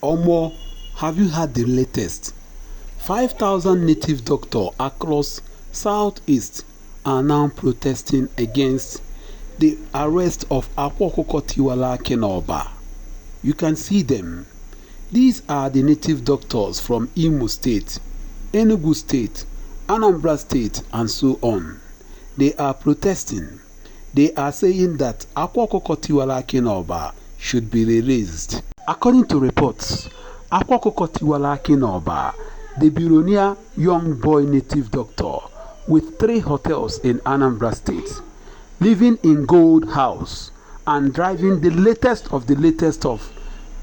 Omo, have you heard the latest? 5,000 native doctors across Southeast are now protesting against the arrest of Akwa Okuko. You can see them. These are the native doctors from Imo State, Enugu State, Anambra State, and so on. They are protesting. They are saying that Akwa Okuko should be released. According to reports, Akwa Okuko, the billionaire young boy native doctor with 3 hotels in Anambra State, living in Gold House and driving the latest of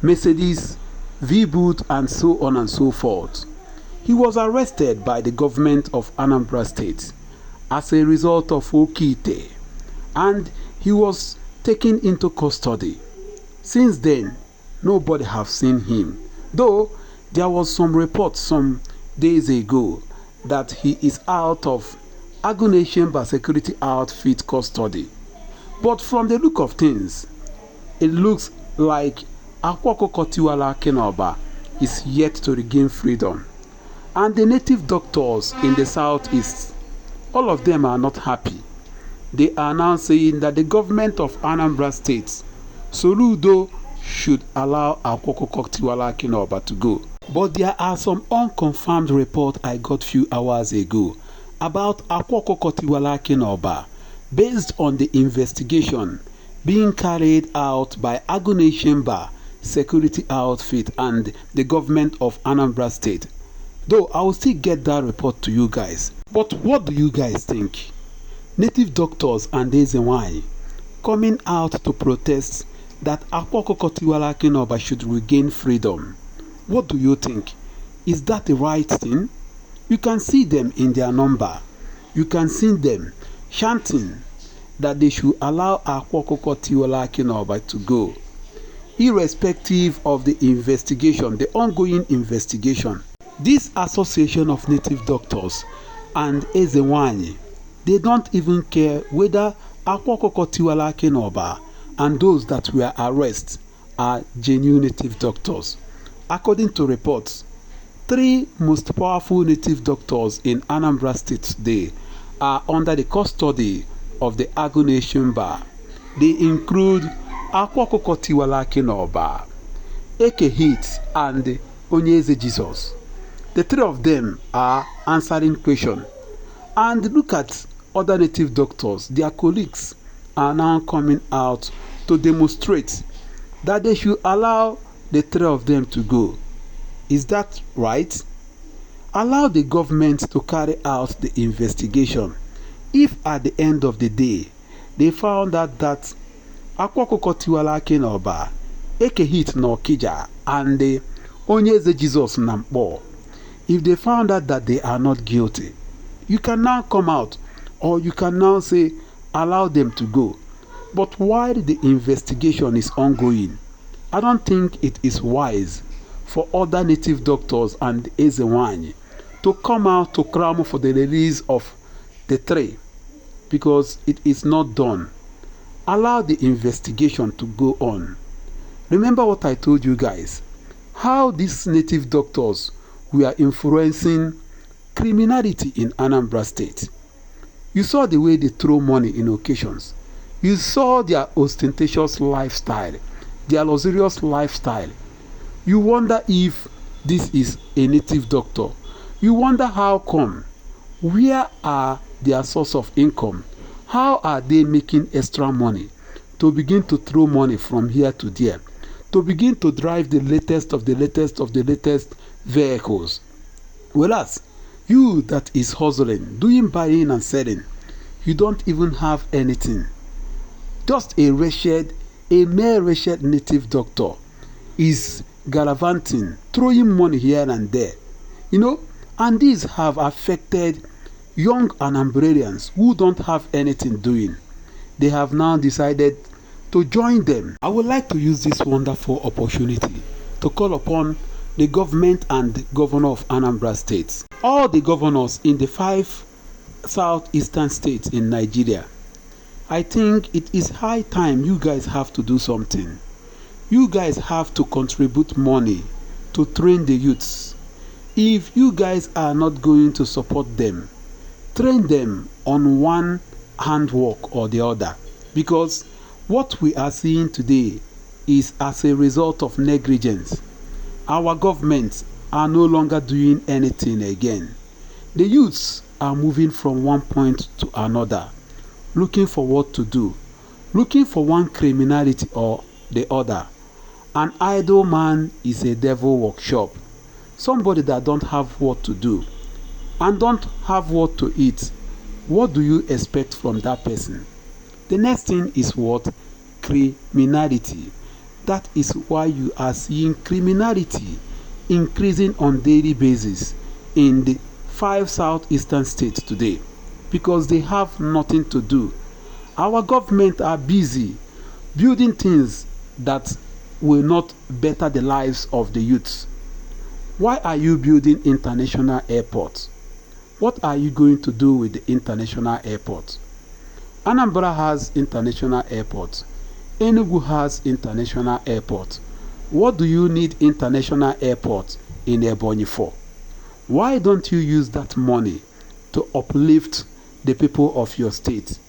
Mercedes, V-Boot, and so on and so forth. He was arrested by the government of Anambra State as a result of Okite, and he was taken into custody. Since then, nobody have seen him, though there was some reports some days ago that he is out of agunechemba security outfit custody. But from the look of things, it looks like Akwa Okuko is yet to regain freedom. And the native doctors in the southeast, all of them are not happy. They are now saying that the government of Anambra State, Soludo, should allow Akwa Okuko to go. But there are some unconfirmed reports I got few hours ago about Akwa Okuko based on the investigation being carried out by Agunechemba security outfit and the government of Anambra State. Though I will still get that report to you guys. But what do you guys think? Native doctors and Ezi-Nwanyi coming out to protest that Akwa Okuko should regain freedom. What do you think? Is that the right thing? You can see them in their number. You can see them chanting that they should allow Akwa Okuko to go, irrespective of the investigation, the ongoing investigation. This association of native doctors and Ezi-Nwanyi, they don't even care whether Akwa Okuko and those that were arrested are genuine native doctors. According to reports, 3 most powerful native doctors in Anambra State today are under the custody of the agunechemba. They include Akwa Okuko, Eke Hit, and onye Jesus. The 3 of them are answering questions. And look at other native doctors, their colleagues are now coming out to demonstrate that they should allow the 3 of them to go. Is that right? Allow the government to carry out the investigation. If at the end of the day they found out that Akwa Okuko, Ekehit no Kija, and the onye Jesus Nampo, if they found out that they are not guilty, you can now come out, or you can now say allow them to go. But while the investigation is ongoing, I don't think it is wise for other native doctors and Ezi-Nwanyi to come out to clamor for the release of the 3, because it is not done. Allow the investigation to go on. Remember what I told you guys, how these native doctors were influencing criminality in Anambra State. You saw the way they throw money in occasions. You saw their ostentatious lifestyle, their luxurious lifestyle. You wonder if this is a native doctor. You wonder how come. Where are their source of income? How are they making extra money to begin to throw money from here to there, to begin to drive the latest of the latest vehicles? Whereas you that is hustling, doing buying and selling, you don't even have anything. Just a mere wretched native doctor is gallivanting, throwing money here and there. And these have affected young Anambrarians who don't have anything doing. They have now decided to join them. I would like to use this wonderful opportunity to call upon the government and the governor of Anambra State, all the governors in the 5 southeastern states in Nigeria. I think it is high time you guys have to do something. You guys have to contribute money to train the youths. If you guys are not going to support them, train them on one handwork or the other, because what we are seeing today is as a result of negligence. Our governments are no longer doing anything again. The youths are moving from one point to another, looking for what to do, looking for one criminality or the other. An idle man is a devil workshop. Somebody that don't have what to do and don't have what to eat, what do you expect from that person? The next thing is what? Criminality. That is why you are seeing criminality increasing on daily basis in the 5 southeastern states today, because they have nothing to do. Our government are busy building things that will not better the lives of the youths. Why are you building international airports? What are you going to do with the international airport? Anambra has international airport. Enugu has international airport. What do you need international airport in Ebonyi for? Why don't you use that money to uplift the people of your state?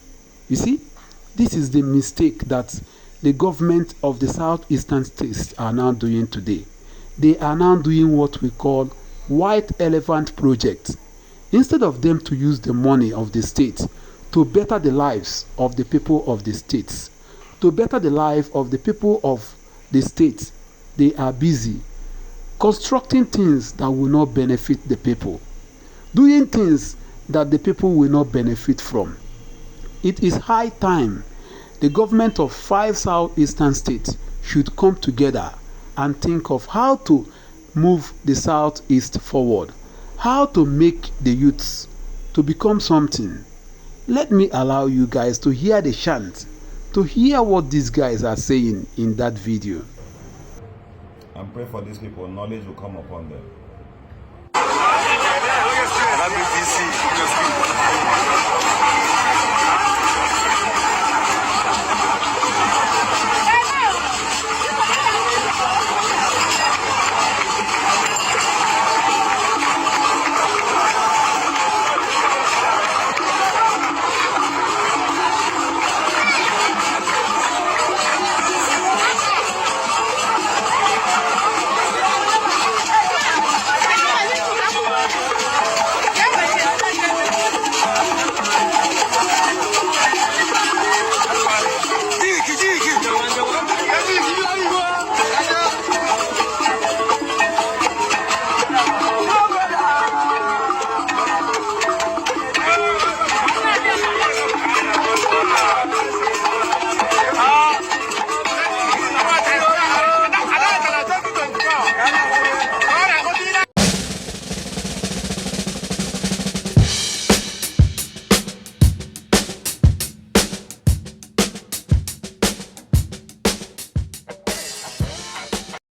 You see, this is the mistake that the government of the southeastern states are now doing today. They are now doing what we call white elephant project. Instead of them to use the money of the state to better the lives of the people of the states, to better the life of the people of the states, they are busy constructing things that will not benefit the people, doing things that the people will not benefit from. It is high time the government of 5 southeastern states should come together and think of how to move the southeast forward, how to make the youths to become something. Let me allow you guys to hear the chant, to hear what these guys are saying in that video. And pray for these people, knowledge will come upon them.